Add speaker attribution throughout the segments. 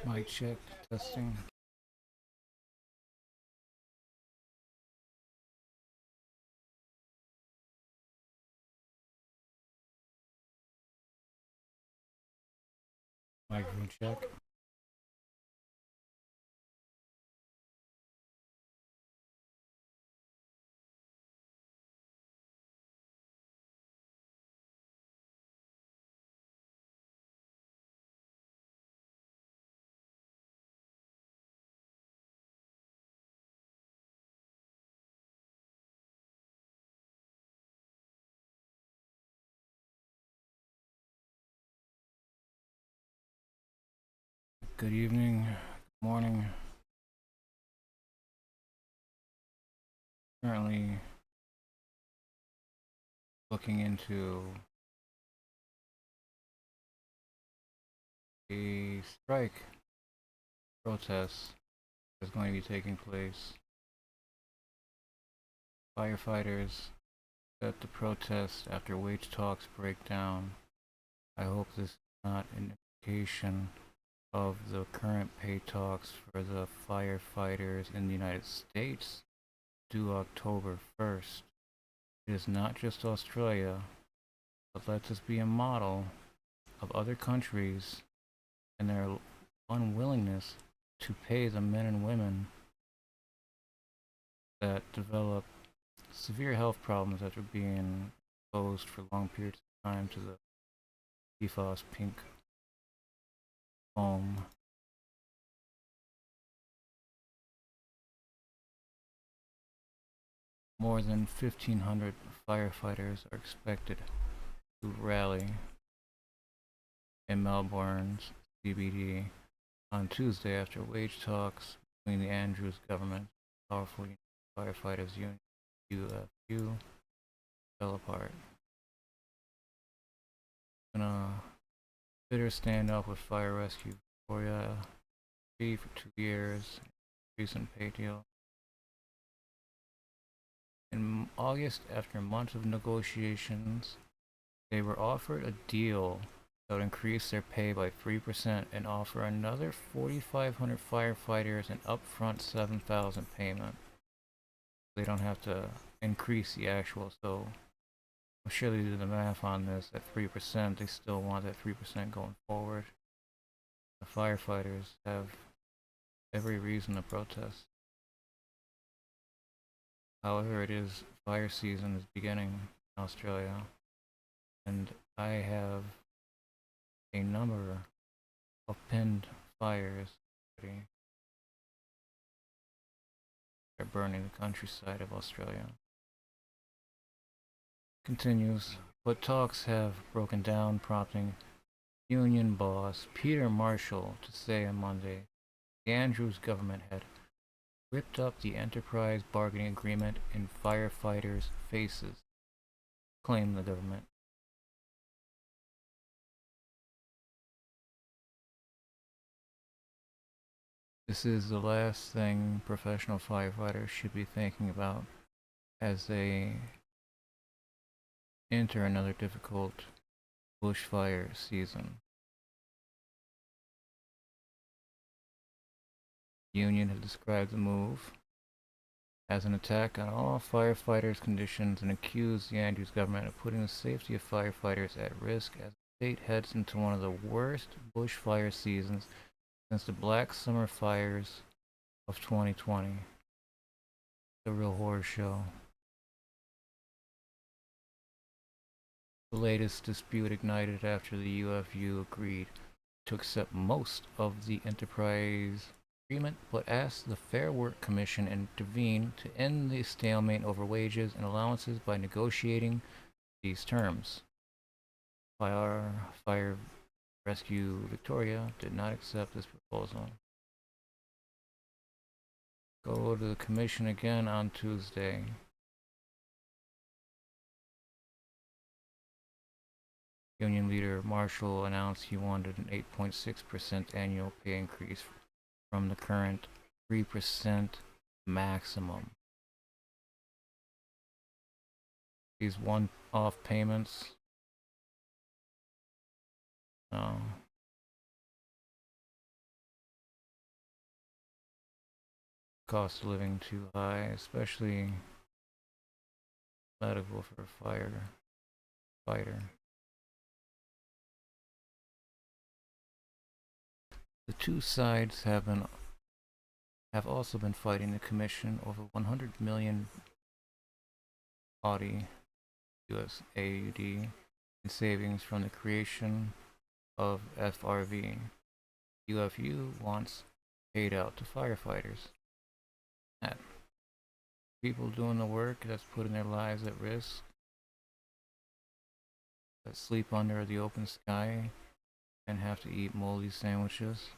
Speaker 1: Mic check, testing. Microphone check. Good evening, good morning. Currently looking into a strike protest that's going to be taking place. Firefighters set the protest after wage talks break down. I hope this is not an indication of the current pay talks for the firefighters in the United States due October 1st. It is not just Australia, but let this be a model of other countries and their unwillingness to pay the men and women that develop severe health problems after being exposed for long periods of time to the PFAS pink foam. More than 1,500 firefighters are expected to rally in Melbourne's CBD on Tuesday after wage talks between the Andrews government and powerful firefighters union UFU fell apart. In a bitter standoff with Fire Rescue Victoria for 2 years, recent pay deal. In August, after months of negotiations, they were offered a deal that would increase their pay by 3% and offer another 4,500 firefighters an upfront 7,000 payment. They don't have to increase the actual, so I'm sure they did the math on this at 3%. They still want that 3% going forward. The firefighters have every reason to protest. However, it is fire season is beginning in Australia, and I have a number of pinned fires already. They're burning the countryside of Australia. Continues, but talks have broken down, prompting union boss Peter Marshall to say on Monday the Andrews government had ripped up the enterprise bargaining agreement in firefighters' faces, claimed the government. This is the last thing professional firefighters should be thinking about as they enter another difficult bushfire season. The union has described the move as an attack on all firefighters' conditions and accused the Andrews government of putting the safety of firefighters at risk as the state heads into one of the worst bushfire seasons since the Black Summer fires of 2020. The real horror show. The latest dispute ignited after the UFU agreed to accept most of the enterprise agreement, but asked the Fair Work Commission to intervene to end the stalemate over wages and allowances by negotiating these terms. Fire Rescue Victoria did not accept this proposal. Go to the commission again on Tuesday. Union leader Marshall announced he wanted an 8.6% annual pay increase from the current 3% maximum. These one-off payments, Cost of living too high, especially medical for a firefighter. The two sides have also been fighting the commission over 100 million Audi US AUD in savings from the creation of FRV. UFU wants paid out to firefighters. That people doing the work that's putting their lives at risk, that sleep under the open sky and have to eat moldy sandwiches,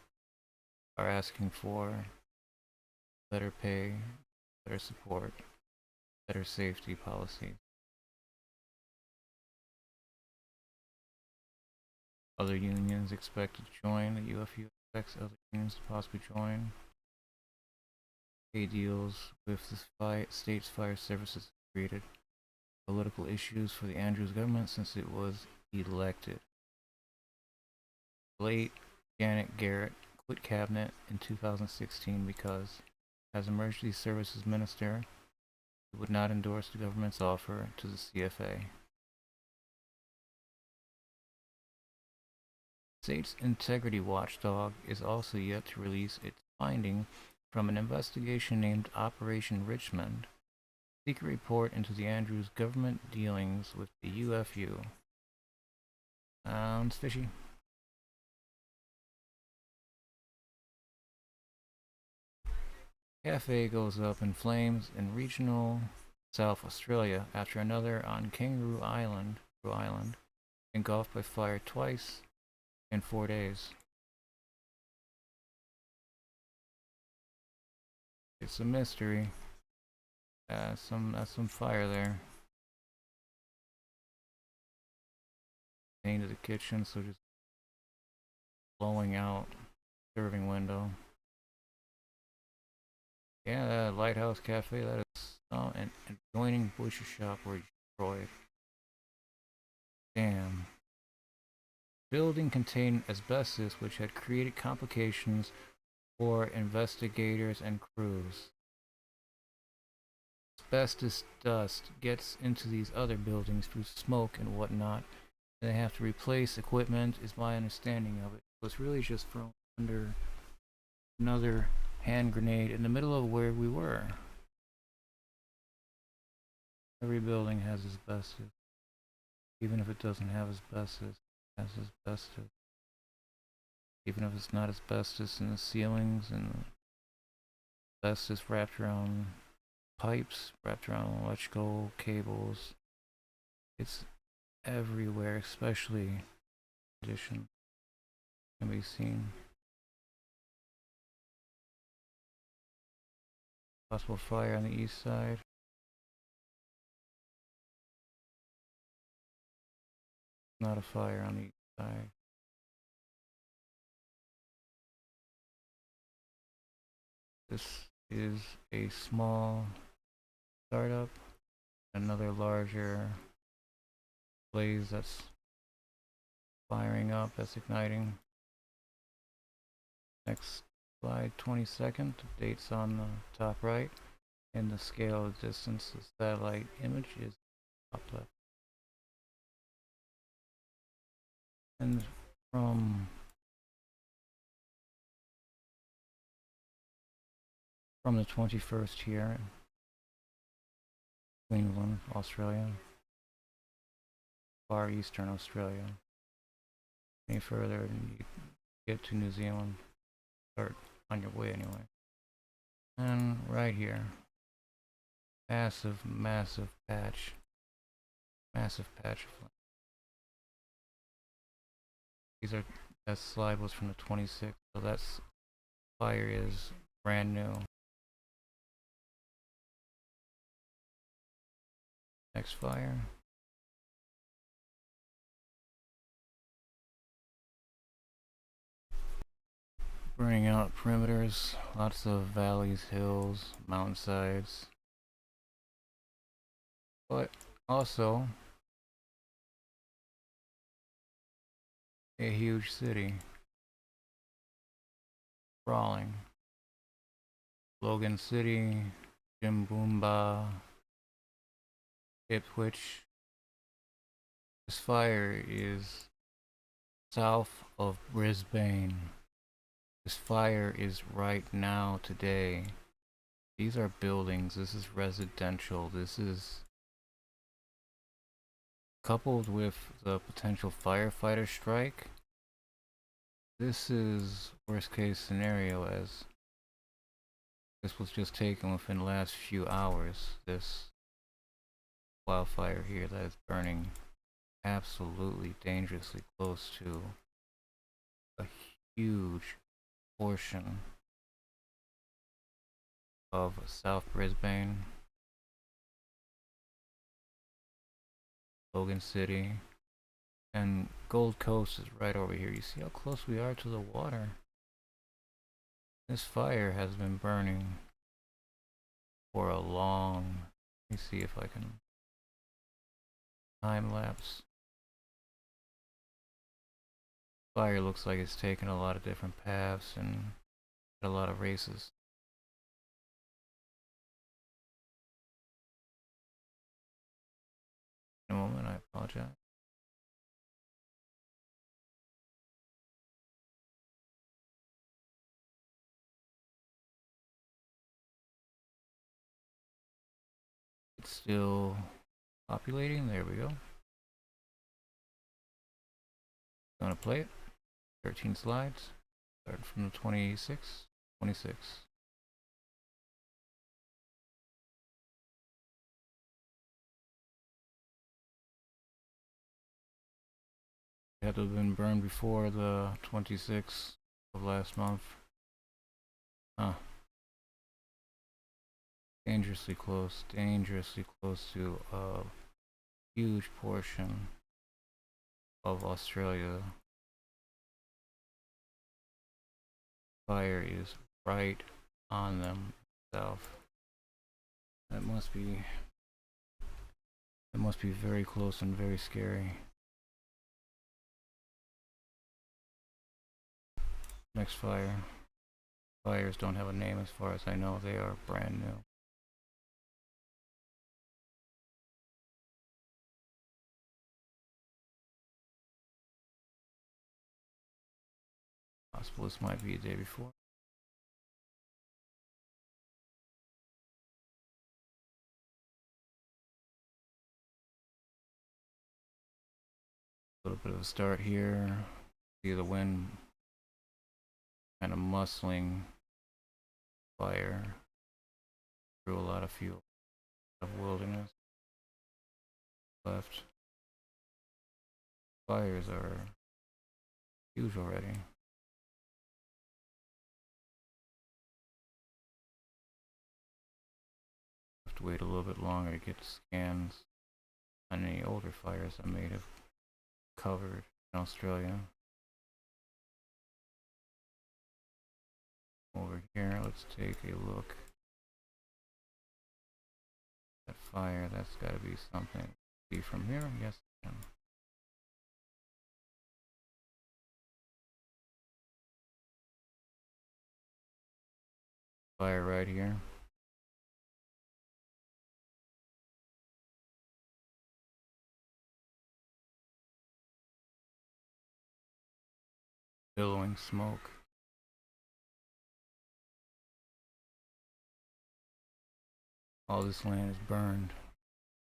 Speaker 1: are asking for better pay, better support, better safety policies. Other unions expect to join. The UFU expects other unions to possibly join. Pay deals with the state's fire services created political issues for the Andrews government since it was elected. Late Janet Garrett quit cabinet in 2016 because, as emergency services minister, it would not endorse the government's offer to the CFA. State's integrity watchdog is also yet to release its finding from an investigation named Operation Richmond, a secret report into the Andrews government dealings with the UFU. Sounds fishy. Cafe goes up in flames in regional South Australia after another on Kangaroo Island, engulfed by fire twice in 4 days. It's a mystery. That's some fire there. Into the kitchen, so just blowing out serving window. Yeah, that Lighthouse Cafe, that is an adjoining butcher shop were destroyed. Damn. Building contained asbestos, which had created complications for investigators and crews. Asbestos dust gets into these other buildings through smoke and whatnot. And they have to replace equipment, is my understanding of it. So it's really just thrown under another hand grenade in the middle of where we were. Every building has asbestos. Even if it doesn't have asbestos, it has asbestos. Even if it's not asbestos in the ceilings and asbestos wrapped around pipes, wrapped around electrical cables. It's everywhere, especially condition can be seen. Possible fire on the east side. Not a fire on the east side. This is a small startup, another larger blaze that's firing up, that's igniting. Next slide, 22nd, dates on the top right, and the scale of distance, the satellite image is top left. And from the 21st here, Queensland, Australia, far eastern Australia. Any further, and you get to New Zealand, or on your way anyway. And right here, massive patch of flame. That slide was from the 26th, so that's fire is brand new. Next fire. Burning out perimeters, lots of valleys, hills, mountainsides, but also a huge city, sprawling. Logan City, Jimboomba, Ipswich. This fire is south of Brisbane. This fire is right now, today. These are buildings, this is residential, this is coupled with the potential firefighter strike. This is worst case scenario, as this was just taken within the last few hours. This wildfire here that is burning absolutely dangerously close to a huge portion of South Brisbane, Logan City, and Gold Coast is right over here. You see how close we are to the water? This fire has been burning for a long... Let me see if I can time lapse. Fire looks like it's taken a lot of different paths and a lot of races. In a moment, I apologize. It's still populating. There we go. Gonna play it. 13 slides. Start from the 26. 26. It had to have been burned before the 26th of last month. Huh. Dangerously close to a huge portion of Australia. Fire is right on them south. That must be very close and very scary. Next fire. Fires don't have a name as far as I know. They are brand new. Possible this might be the day before. A little bit of a start here. See the wind kind of muscling fire through a lot of fuel, of wilderness left. Fires are huge already. Have to wait a little bit longer to get scans on any older fires that may have covered in Australia. Over here, let's take a look. That fire, that's got to be something. See from here? Yes, I can. Fire right here. Billowing smoke. All this land is burned.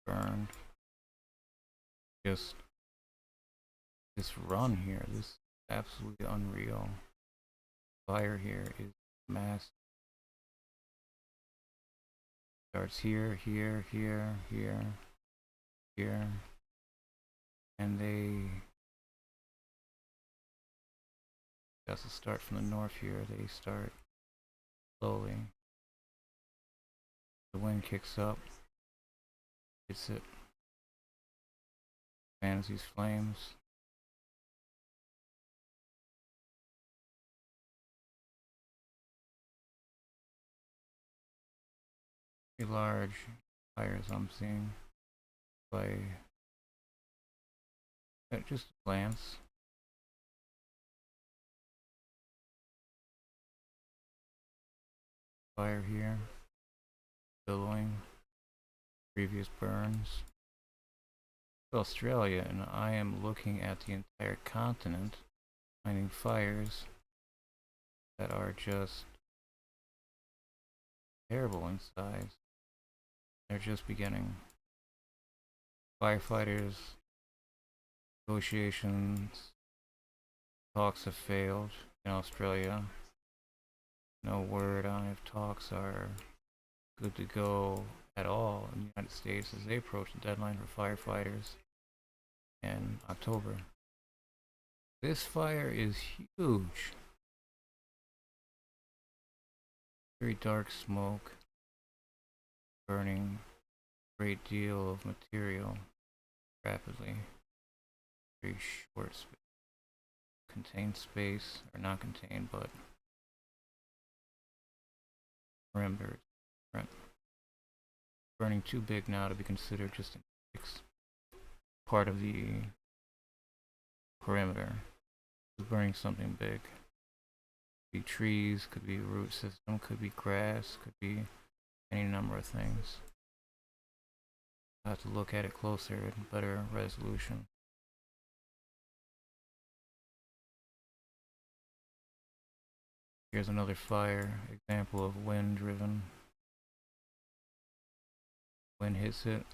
Speaker 1: Burned. Just this run here, this is absolutely unreal. Fire here is massive. Starts here, here, here, here, here, and they got to start from the north here. They start slowly. The wind kicks up, hits it, fans these flames. Pretty large fires I'm seeing by at just a glance. fire here, billowing previous burns. Australia, and I am looking at the entire continent, finding fires that are just terrible in size. They're just beginning. Firefighters, negotiations, talks have failed in Australia. No word on if talks are good to go at all in the United States as they approach the deadline for firefighters in October. This fire is huge. Very dark smoke, burning a great deal of material rapidly. Very short space. Contained space, or not contained, but perimeter. Burning too big now to be considered just a part of the perimeter. It's burning something big. Could be trees, could be root system, could be grass, could be any number of things. I'll have to look at it closer in better resolution. Here's another fire example of wind driven. Wind hits it,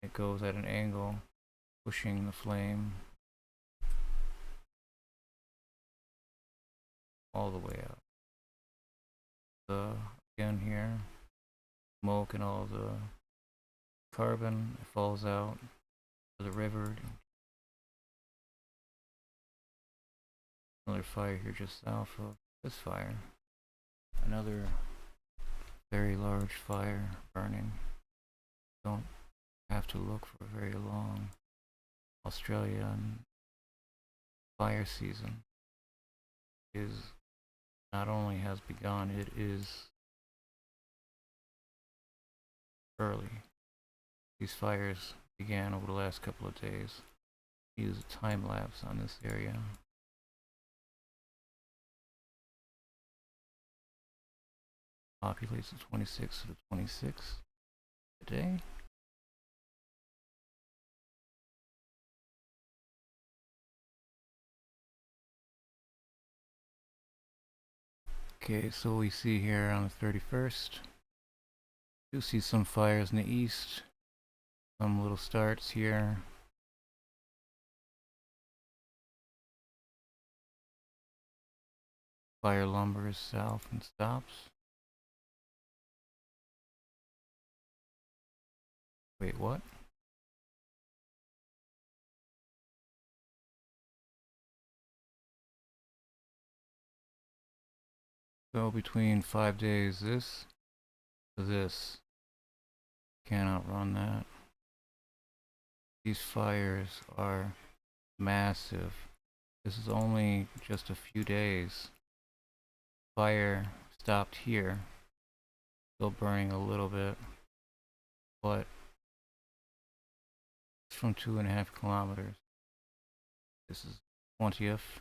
Speaker 1: it goes at an angle, pushing the flame all the way out. Again here, smoke and all the carbon, it falls out to the river. Another fire here just south of this fire. Another very large fire burning. Don't have to look for very long. Australian fire season is not only has begun, it is early. These fires began over the last couple of days. Use a time lapse on this area. Populates the 26th to the 26th today. Okay, so we see here on the 31st, you see some fires in the east, some little starts here. Fire lumbers south and stops. Wait, what? So between 5 days, this to this. Cannot run that. These fires are massive. This is only just a few days. Fire stopped here. Still burning a little bit, but it's from 2.5 kilometers. This is 20th.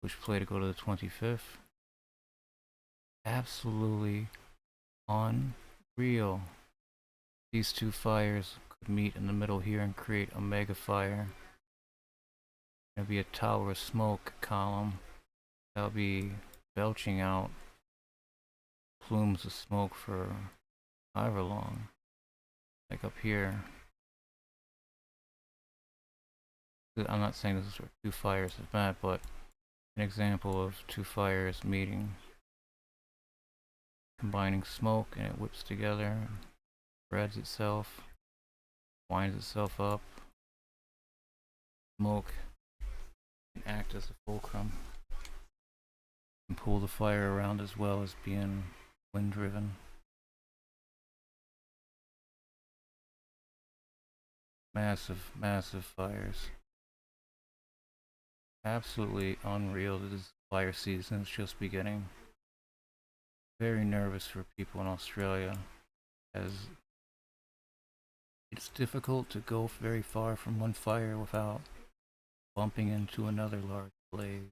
Speaker 1: Push play to go to the 25th. Absolutely unreal. These two fires could meet in the middle here and create a mega fire. There'll be a tower of smoke column that'll be belching out plumes of smoke for however long. Like up here. I'm not saying this is where two fires is bad, but an example of two fires meeting, combining smoke, and it whips together, spreads itself, winds itself up. Smoke can act as a fulcrum and pull the fire around as well as being wind driven. Massive, massive fires. Absolutely unreal. This fire season is just beginning. Very nervous for people in Australia, as it's difficult to go very far from one fire without bumping into another large blaze.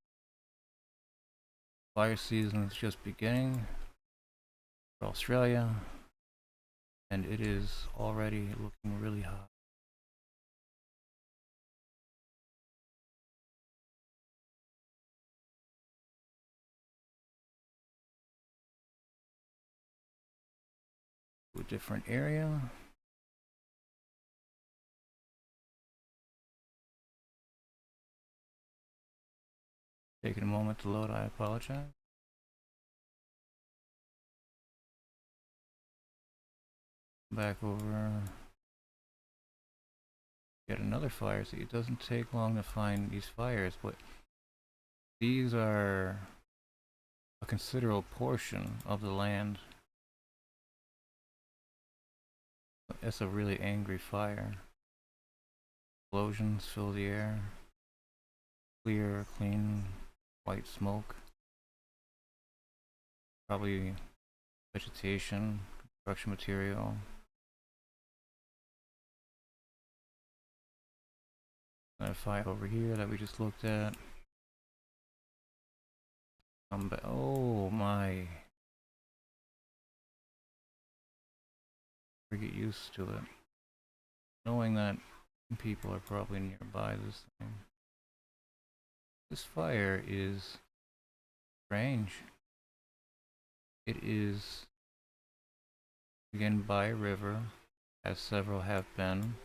Speaker 1: Fire season is just beginning. for Australia, and it is already looking really hot. To a different area. Taking a moment to load, I apologize. Back over. Get another fire. See, it doesn't take long to find these fires, but these are a considerable portion of the land. It's a really angry fire. Explosions fill the air. Clear, clean, white smoke. Probably vegetation, construction material. Another fire over here that we just looked at. Oh my. We get used to it. Knowing that people are probably nearby this thing. This fire is strange. It is again by a river, as several have been.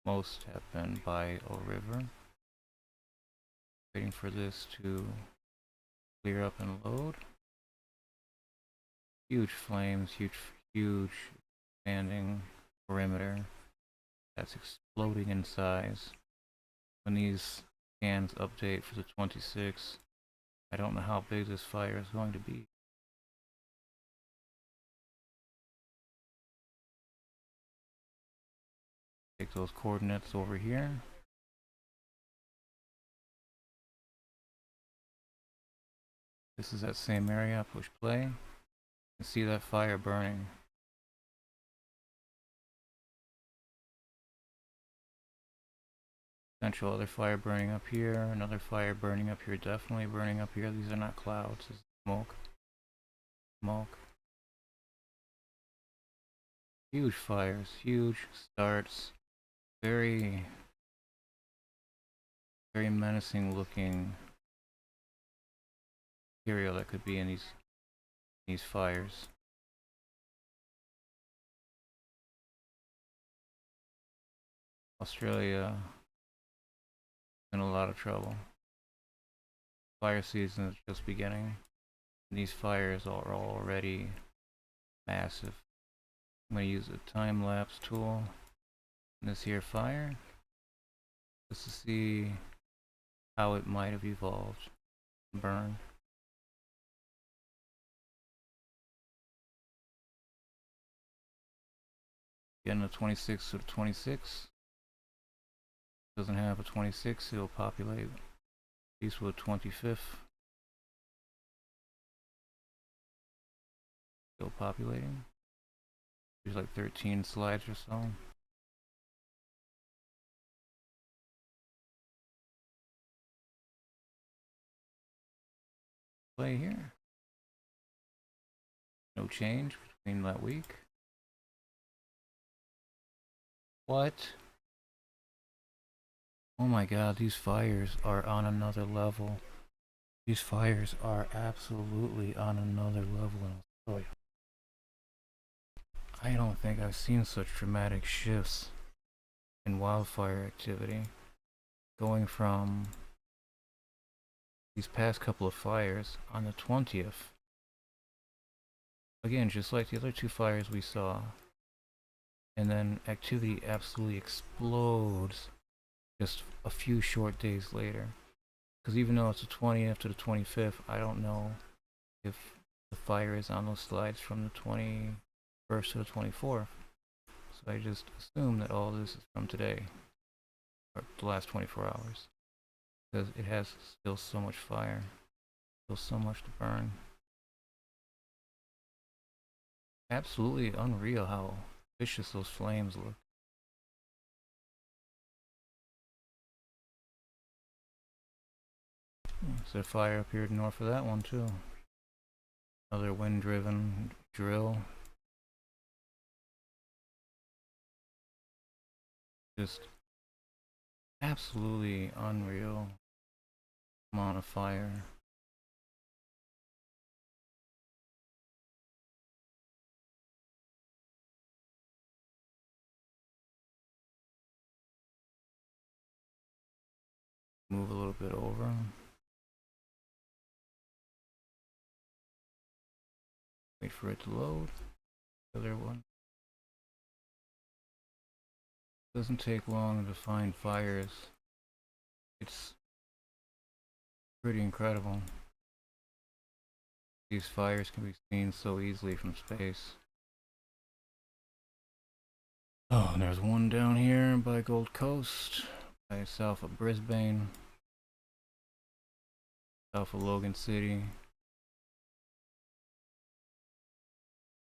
Speaker 1: Most have been by a river. Waiting for this to clear up and load. Huge flames, huge expanding perimeter that's exploding in size. When these scans update for the 26, I don't know how big this fire is going to be. Take those coordinates over here. This is that same area. Push play. You see that fire burning. Potential other fire burning up here. Another fire burning up here. Definitely burning up here. These are not clouds. This is smoke. Smoke. Huge fires. Huge starts. Very menacing looking material that could be in these fires. Australia in a lot of trouble. Fire season is just beginning. And these fires are already massive. I'm going to use a time-lapse tool in this here fire just to see how it might have evolved and burned. Getting a 26 to 26. Doesn't have a 26, it'll populate. These with a 25th. Still populating. There's like 13 slides or so. Play here. No change between that week. What? Oh my god, these fires are on another level. These fires are absolutely on another level in Australia. I don't think I've seen such dramatic shifts in wildfire activity. Going from these past couple of fires on the 20th. Again, just like the other two fires we saw. And then activity absolutely explodes just a few short days later. Because even though it's the 20th to the 25th, I don't know if the fire is on those slides from the 21st to the 24th. So I just assume that all this is from today, or the last 24 hours. Because it has still so much fire, still so much to burn. Absolutely unreal how vicious those flames look. There's a fire up here north of that one too. Another wind-driven drill. Just absolutely unreal amount of fire. Move a little bit over. Wait for it to load. Other one. Doesn't take long to find fires. It's pretty incredible. These fires can be seen so easily from space. Oh, and there's one down here by Gold Coast, by south of Brisbane, south of Logan City.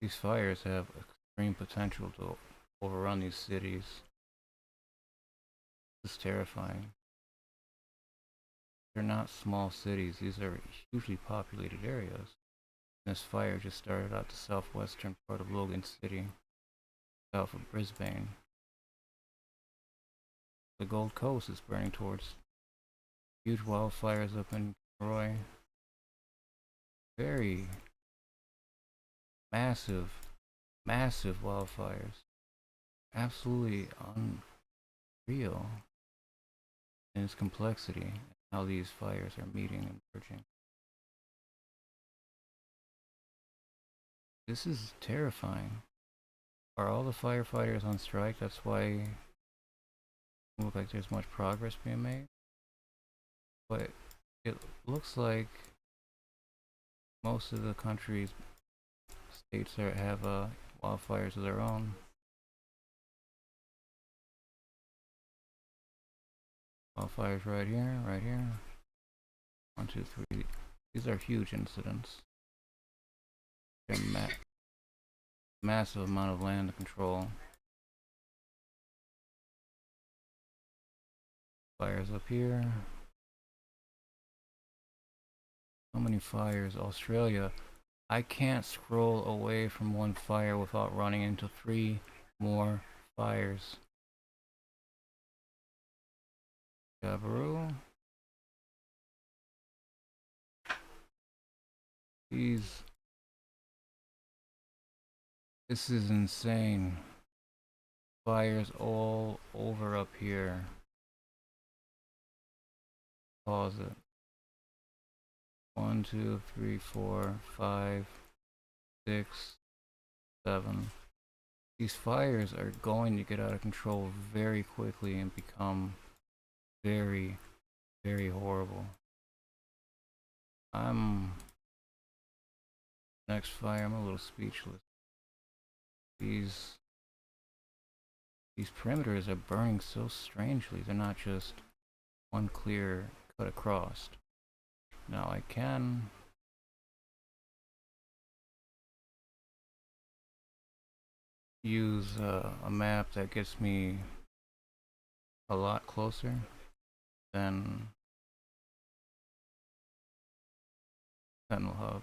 Speaker 1: These fires have extreme potential to overrun these cities. It's terrifying. They're not small cities, these are hugely populated areas. This fire just started at the southwestern part of Logan City, south of Brisbane. The Gold Coast is burning towards huge wildfires up in Roy. Very massive, massive wildfires. Absolutely unreal in its complexity, how these fires are meeting and merging. This is terrifying. Are all the firefighters on strike? That's why it doesn't look like there's much progress being made. But it looks like most of the country's states have wildfires of their own. Wildfires right here, right here. 1, 2, 3. These are huge incidents. They're massive amount of land to control. Fires up here. So many fires. Australia. I can't scroll away from one fire without running into 3 more fires. Gabaru. This is insane. Fires all over up here. Pause it. 1, 2, 3, 4, 5, 6, 7. These fires are going to get out of control very quickly and become very, very horrible. Next fire, I'm a little speechless. These perimeters are burning so strangely. They're not just one clear cut across. Now I can use a map that gets me a lot closer than Sentinel Hub.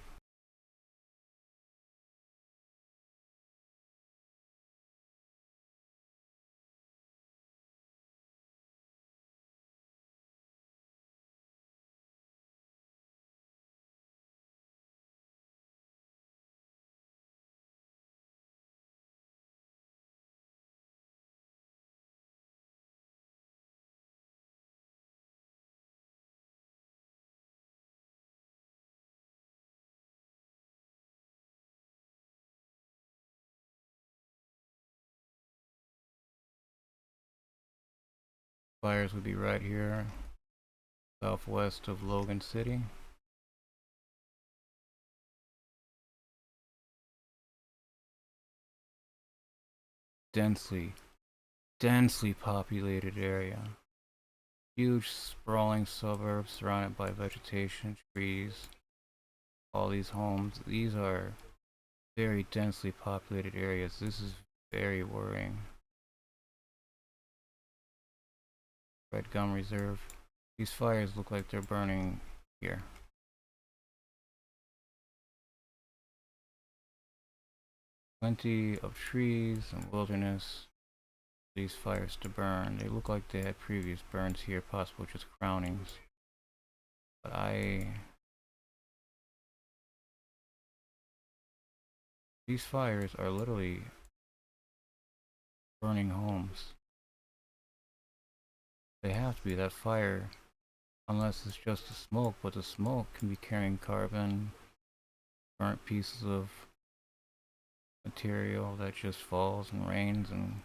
Speaker 1: Fires would be right here, southwest of Logan City. Densely populated area. Huge sprawling suburbs surrounded by vegetation, trees, all these homes. These are very densely populated areas. This is very worrying. Red Gum Reserve. These fires look like they're burning here. Plenty of trees and wilderness. These fires to burn. They look like they had previous burns here, possible just crownings. But these fires are literally burning homes. They have to be that fire, unless it's just the smoke, but the smoke can be carrying carbon, burnt pieces of material that just falls and rains and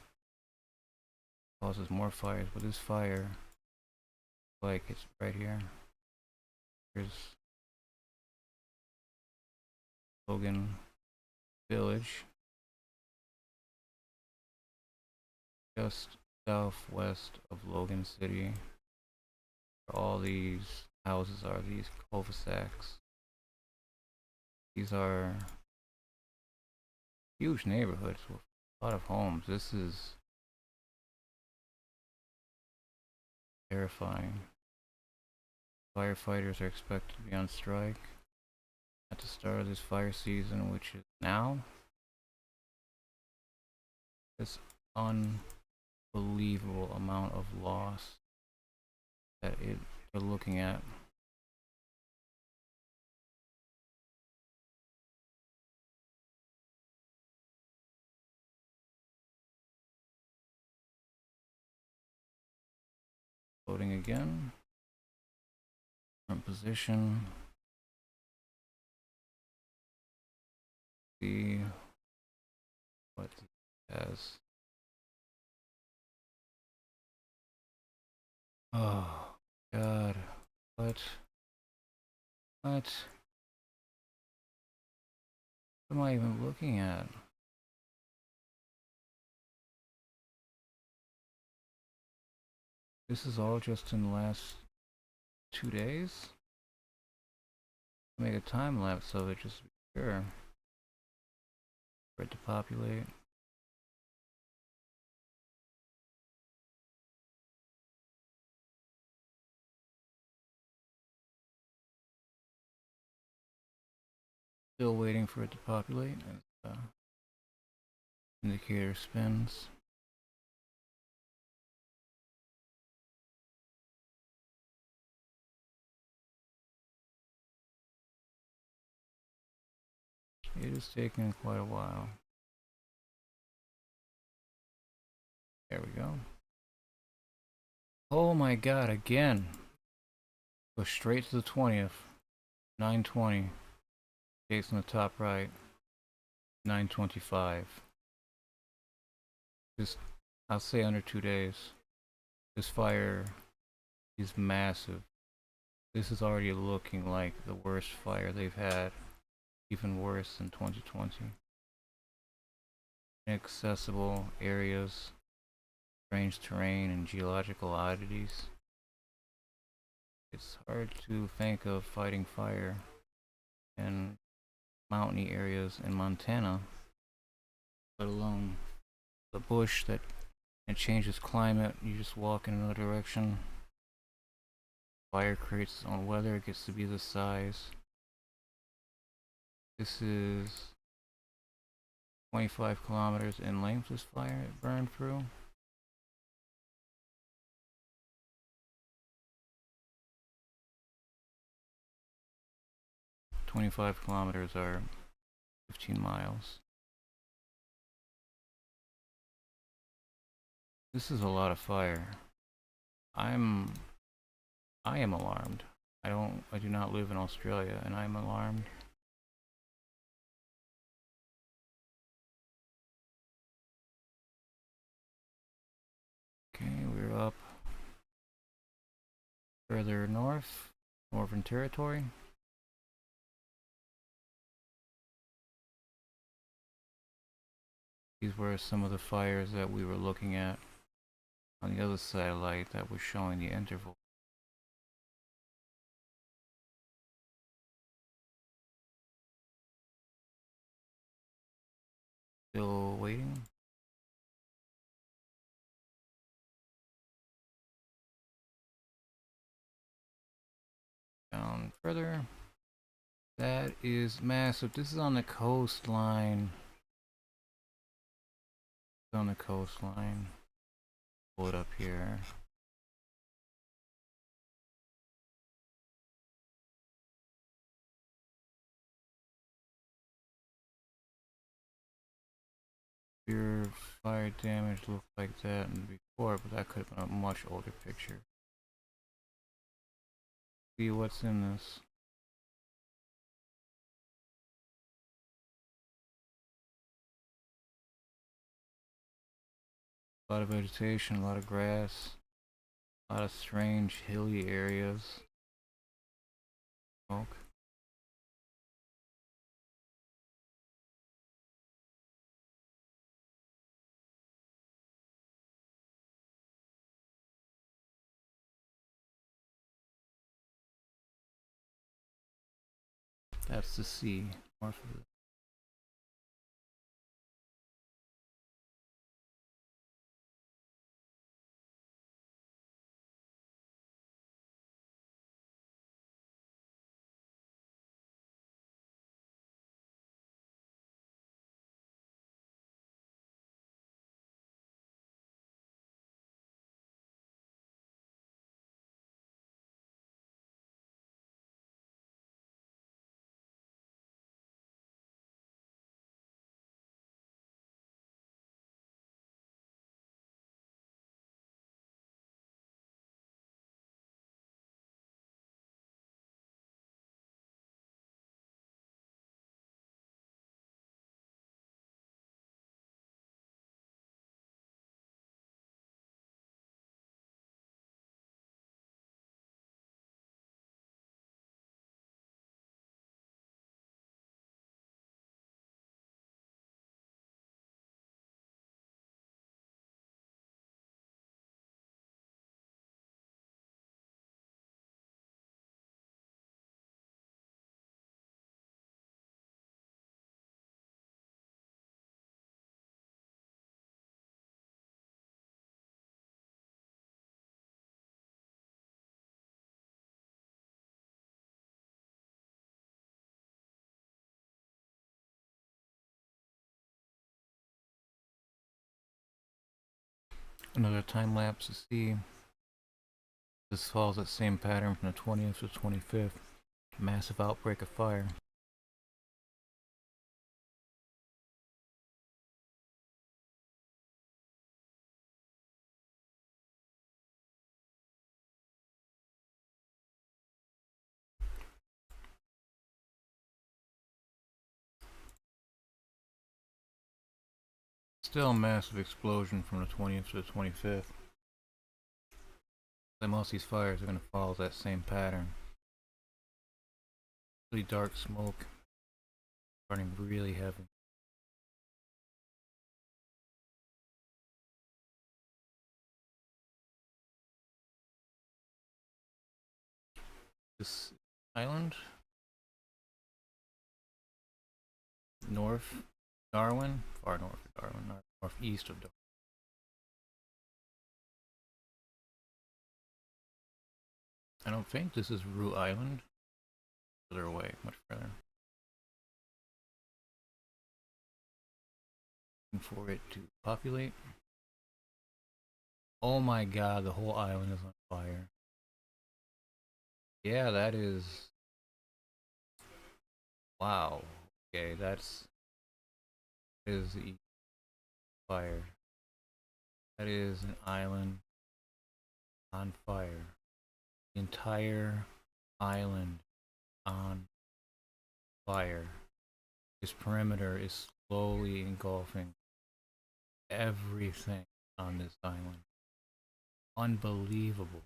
Speaker 1: causes more fires. But this fire, like it's right here. Here's Logan Village, just southwest of Logan City. Where all these houses are, these cul-de-sacs. These are huge neighborhoods with a lot of homes. This is terrifying. Firefighters are expected to be on strike at the start of this fire season, which is now. This unbelievable amount of loss that they're looking at. Loading again. Current position. See what it has. Oh God. What? What am I even looking at? This is all just in the last 2 days? Make a time lapse of it just to be sure. For it to populate. Still waiting for it to populate as the indicator spins. It is taking quite a while. There we go. Oh my God, again. Go straight to the 20th. 920. Dates on the top right. 925. Just, I'll say under 2 days. This fire is massive. This is already looking like the worst fire they've had. Even worse than 2020. Inaccessible areas, strange terrain, and geological oddities. It's hard to think of fighting fire in mountainy areas in Montana, let alone the bush that it changes climate. You just walk in another direction. Fire creates its own weather. It gets to be this size. This is 25 kilometers in length, this fire it burned through. "25 kilometers are 15 miles. This is a lot of fire. I am alarmed. I do not live in Australia, and I'm alarmed. Okay, we're up further north, Northern Territory. These were some of the fires that we were looking at on the other satellite that was showing the interval. Still waiting. Down further. That is massive. This is on the coastline. on the coastline. Pull it up here. Your fire damage looked like that before, but that could have been a much older picture. See what's in this. A lot of vegetation, a lot of grass, a lot of strange hilly areas. Smoke. That's the sea, north of it. Another time lapse to see. This follows that same pattern from the 20th to 25th. Massive outbreak of fire. Still a massive explosion from the 20th to the 25th. Like most of these fires are going to follow that same pattern. Really dark smoke, burning really heavy. This island, north Darwin, far north of Darwin, northeast of Darwin. I don't think this is Rue Island. Further away, much further. For it to populate. Oh my god, the whole island is on fire. Yeah, that is. Wow. Okay, that's. Is the fire. That is an island on fire. The entire island on fire. This perimeter is slowly engulfing everything on this island. Unbelievable.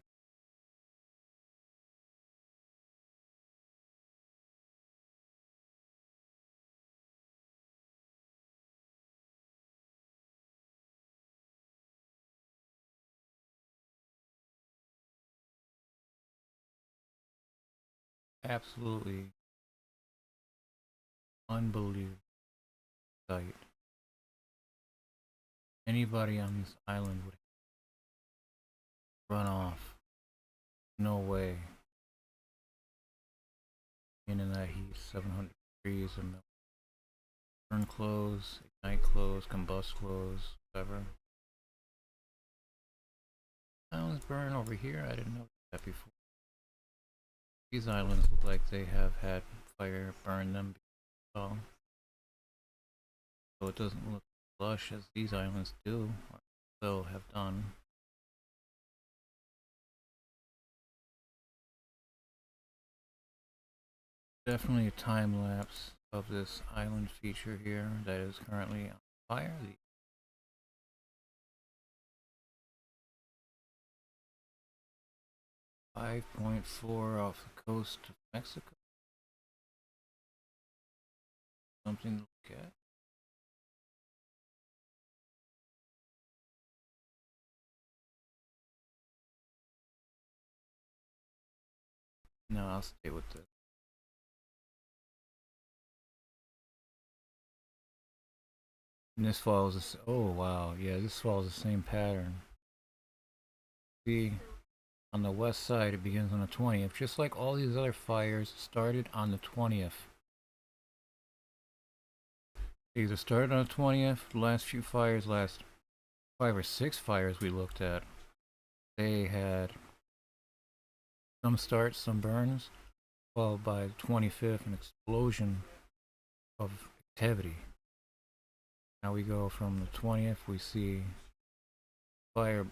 Speaker 1: Absolutely unbelievable sight. Anybody on this island would run off. No way. Being in that heat, 700 degrees, and burn clothes, ignite clothes, combust clothes. whatever. Islands burn over here. I didn't know that before. These islands look like they have had fire burn them before, so it doesn't look lush as these islands do, or so have done. Definitely a time lapse of this island feature here that is currently on fire. The 5.4 off the coast of Mexico. Something to look at. No, I'll stay with this. And this follows this. Oh wow, yeah, this follows the same pattern. See, on the west side, it begins on the 20th, just like all these other fires started on the 20th. They either started on the 20th, the last few fires, last 5 or 6 fires we looked at, they had some starts, some burns, followed by the 25th, an explosion of activity. Now we go from the 20th, we see fire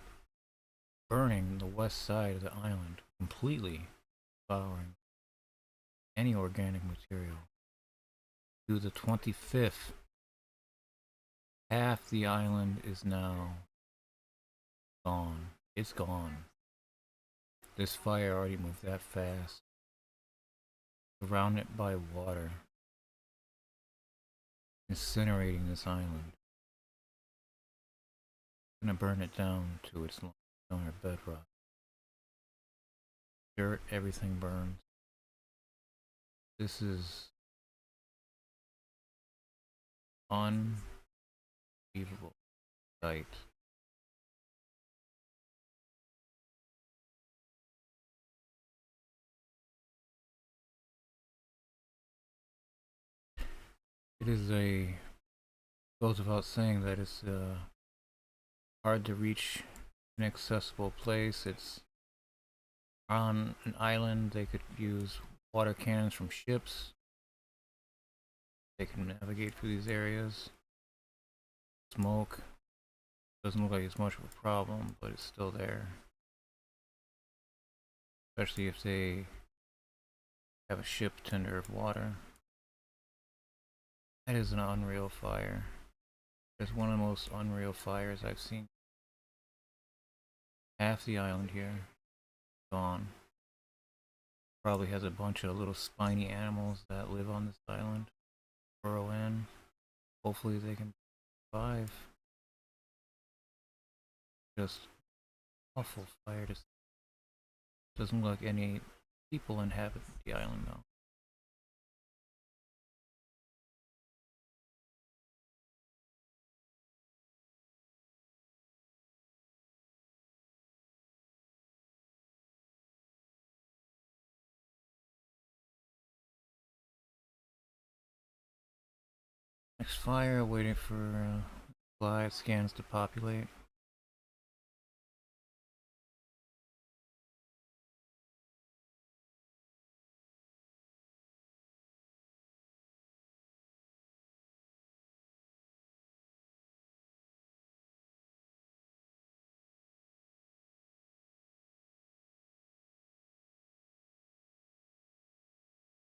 Speaker 1: burning the west side of the island, completely devouring any organic material. To the 25th, half the island is now gone. It's gone. This fire already moved that fast. Surrounded by water. Incinerating this island. Gonna burn it down to its lunar bedrock. Dirt, everything burns. This is unbelievable sight. It is a, goes without saying that it's a hard to reach, inaccessible place. It's on an island. They could use water cannons from ships. They can navigate through these areas. Smoke doesn't look like it's much of a problem, but it's still there. Especially if they have a ship tender of water. That is an unreal fire. It's one of the most unreal fires I've seen. Half the island here gone. Probably has a bunch of little spiny animals that live on this island. Burrow in. Hopefully they can survive. Just awful fire to see. Doesn't look like any people inhabit the island though. Next fire, waiting for live scans to populate.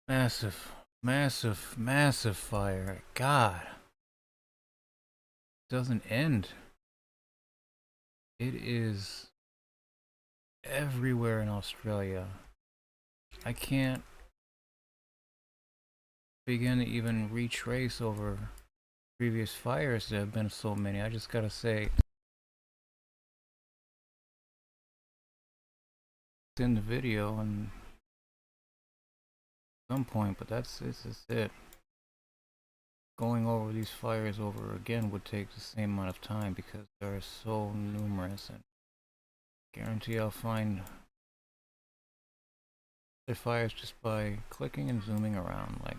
Speaker 1: Massive, massive, massive fire. God. It doesn't end. It is everywhere in Australia. I can't begin to even retrace over previous fires. There have been so many. I just gotta say, it's in the video and at some point, but that's it. Going over these fires over again would take the same amount of time because they are so numerous, and I guarantee I'll find the fires just by clicking and zooming around. Like,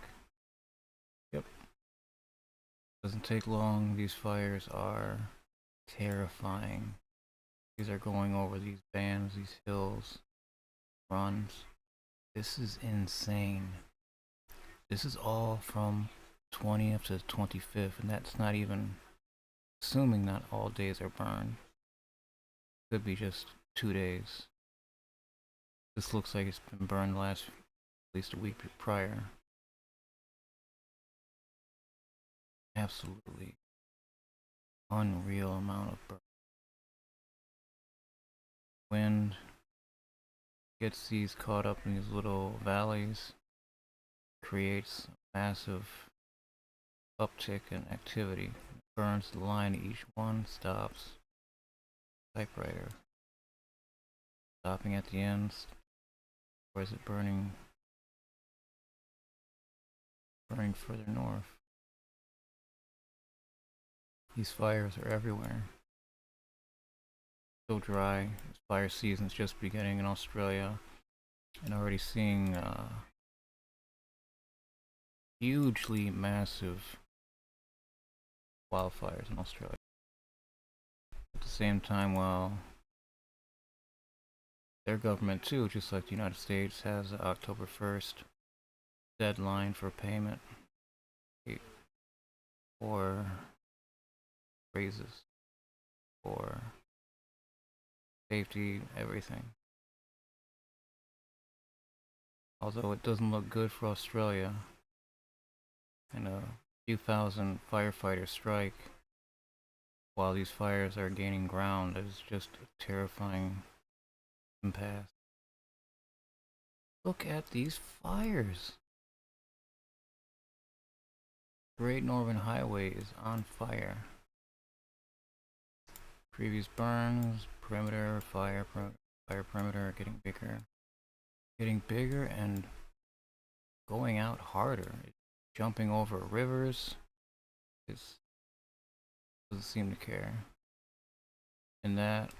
Speaker 1: yep, doesn't take long. These fires are terrifying. These are going over these bands, these hills, runs. This is insane. This is all from 20th to 25th, and that's not even assuming that all days are burned. Could be just 2 days. This looks like it's been burned the last at least a week prior. Absolutely unreal amount of burn. Wind gets these caught up in these little valleys, creates a massive uptick in activity. It burns the line, each one stops. Typewriter stopping at the ends, or is it burning further north? These fires are everywhere. So dry. Fire season's just beginning in Australia, and already seeing hugely massive wildfires in Australia. At the same time, while their government too, just like the United States, has the October 1st deadline for payment or raises or safety, everything. Although it doesn't look good for Australia, and a few thousand firefighters strike while these fires are gaining ground is just a terrifying impasse. Look at these fires! Great Northern Highway is on fire. Previous burns, perimeter, fire perimeter getting bigger and going out harder. Jumping over rivers. It doesn't seem to care. And that,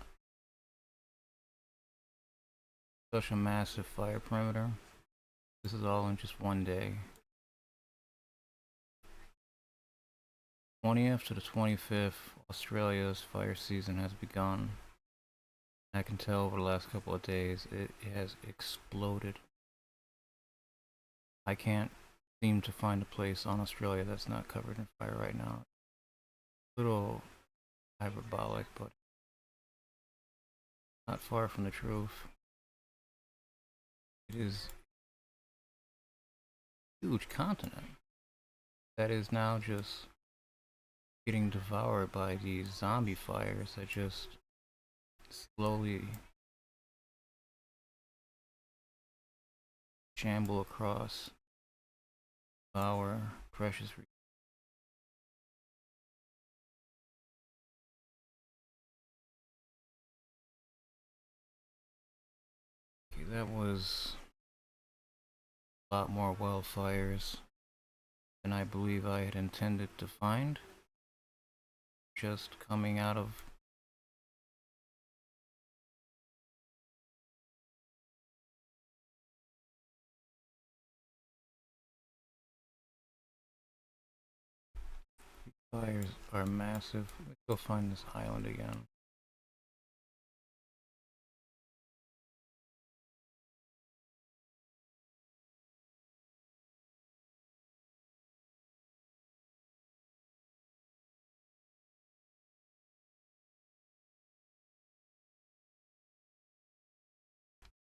Speaker 1: such a massive fire perimeter. This is all in just one day. 20th to the 25th, Australia's fire season has begun. I can tell over the last couple of days it has exploded. I can't seem to find a place on Australia that's not covered in fire right now. A little hyperbolic, but not far from the truth. It is a huge continent that is now just getting devoured by these zombie fires that just slowly shamble across our precious region. Okay, that was a lot more wildfires than I believe I had intended to find. Just coming out of fires are massive. Let's go find this island again.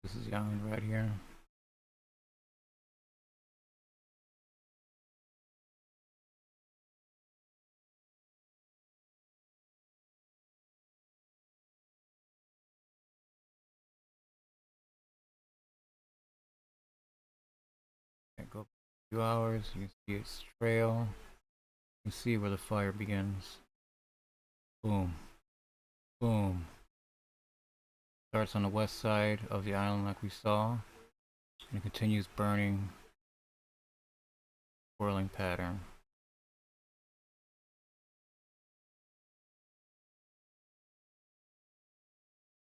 Speaker 1: This is the island right here. I go a few hours, you can see its trail. You can see where the fire begins. Boom. Boom. Starts on the west side of the island like we saw, and it continues burning, swirling pattern.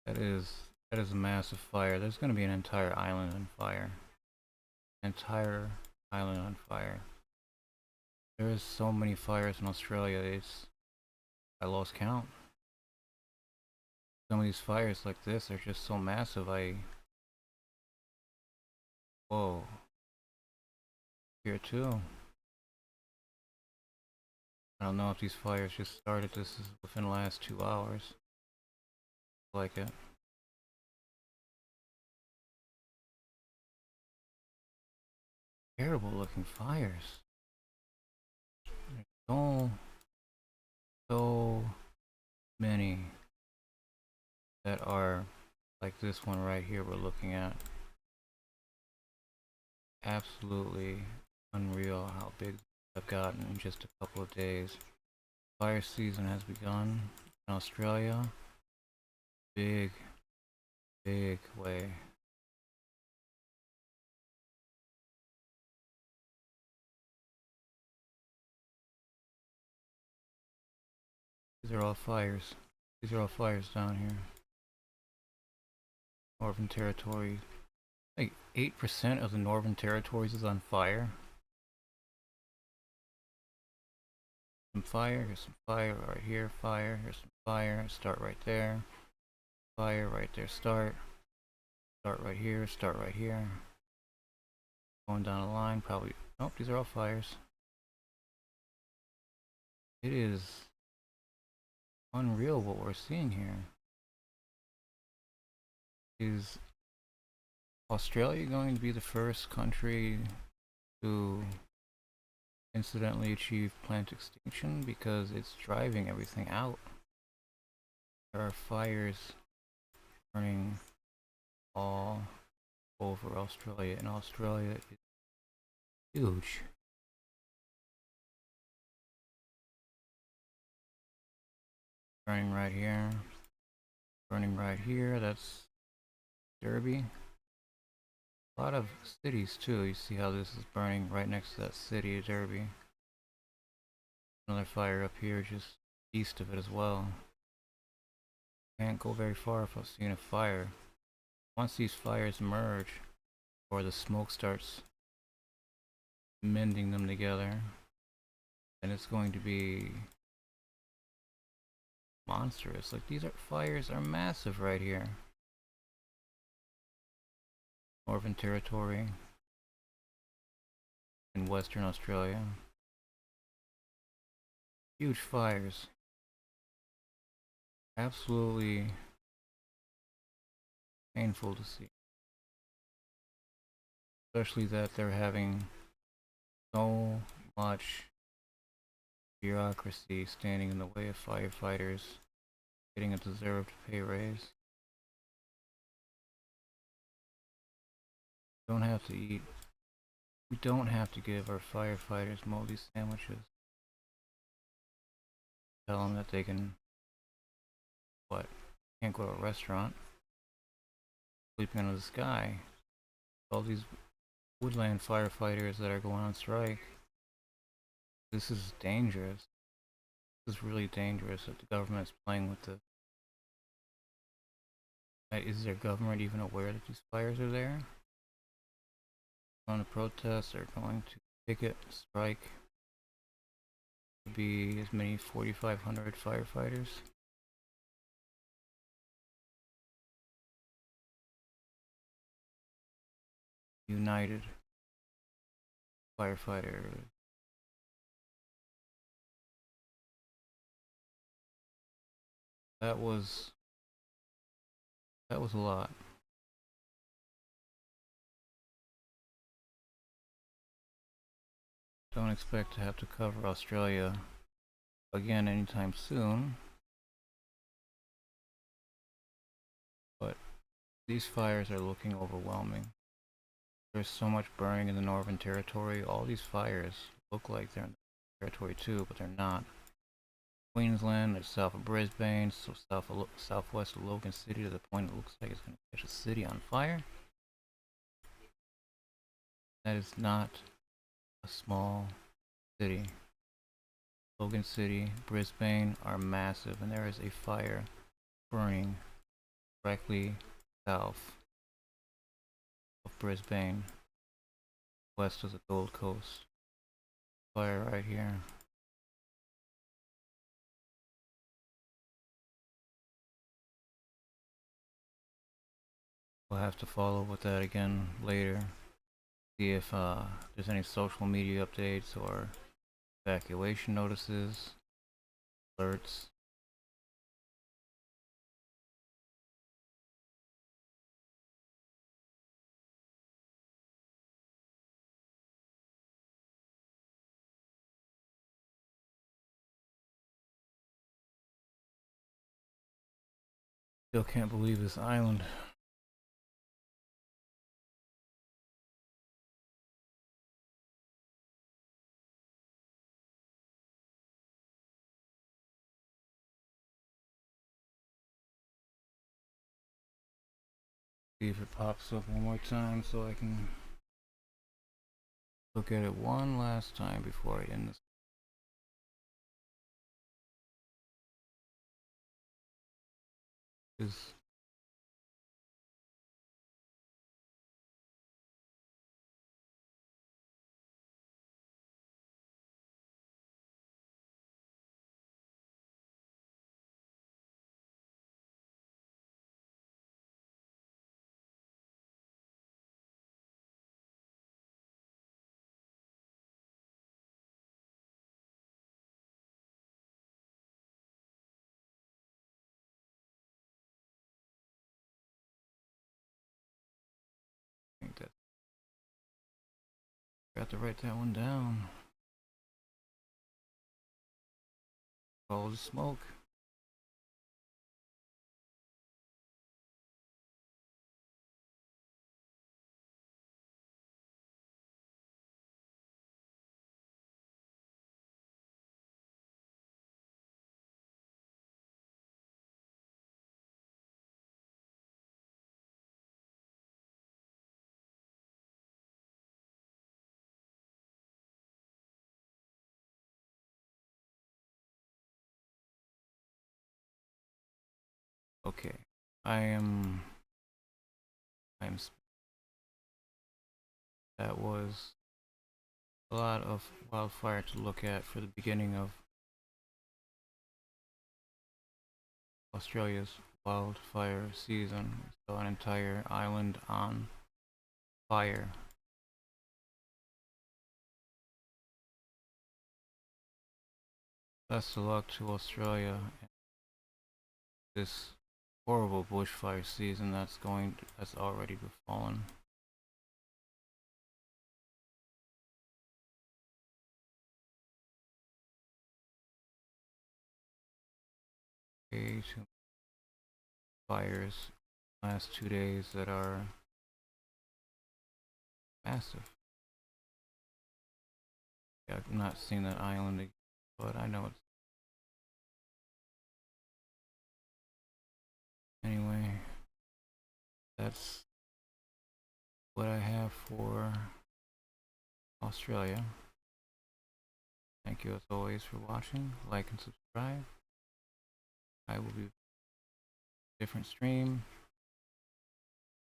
Speaker 1: That is a massive fire. There's going to be an entire island on fire. Entire island on fire. There is so many fires in Australia. I lost count. Some of these fires like this are just so massive. Whoa, here too. I don't know if these fires just started. This is within the last 2 hours. Like it. Terrible looking fires. There's so many that are like this one right here we're looking at. Absolutely unreal how big I've gotten in just a couple of days. Fire season has begun in Australia. Big way. These are all fires. These are all fires down here. Northern Territory. Like 8% of the Northern Territories is on fire. Some fire, here's some fire right here, fire, here's some fire, start right there. Fire right there, start. Start right here, start right here. Going down the line, probably. Nope, these are all fires. It is unreal what we're seeing here. Is Australia going to be the first country to incidentally achieve plant extinction because it's driving everything out? There are fires burning all over Australia, and Australia is huge. Burning right here, burning right here, that's Derby. A lot of cities too. You see how this is burning right next to that city of Derby. Another fire up here just east of it as well. Can't go very far without seeing a fire. Once these fires merge, or the smoke starts mending them together, then it's going to be monstrous. Like these fires are massive right here. Northern Territory in Western Australia. Huge fires. Absolutely painful to see. Especially that they're having so much bureaucracy standing in the way of firefighters getting a deserved pay raise. Don't have to eat. We don't have to give our firefighters moldy sandwiches. Tell them that they can, what? Can't go to a restaurant. Sleeping under the sky. All these woodland firefighters that are going on strike. This is dangerous. This is really dangerous that the government is playing with this. Is their government even aware that these fires are there? Going to protest, they're going to picket, strike. Be as many 4,500 firefighters. United firefighter. That was a lot. Don't expect to have to cover Australia again anytime soon. But these fires are looking overwhelming. There's so much burning in the Northern Territory. All these fires look like they're in the territory too, but they're not. Queensland, they're south of Brisbane, so southwest of Logan City, to the point it looks like it's going to catch a city on fire. That is not a small city. Logan City, Brisbane are massive, and there is a fire burning directly south of Brisbane, west of the Gold Coast. Fire right here. We'll have to follow up with that again later. See if there's any social media updates or evacuation notices, alerts. Still can't believe this island. See if it pops up one more time so I can look at it one last time before I end this. Is I think that I got to write that one down. All the smoke. Okay, I am. I'm. That was a lot of wildfire to look at for the beginning of Australia's wildfire season. We saw an entire island on fire. Best of luck to Australia and this horrible bushfire season that's already befallen. Okay, two fires last 2 days that are massive. Yeah, I've not seen that island again, but I know it's anyway. That's what I have for Australia. Thank you as always for watching. Like and subscribe. I will be different stream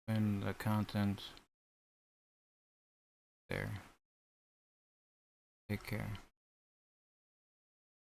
Speaker 1: when the content there. Take care.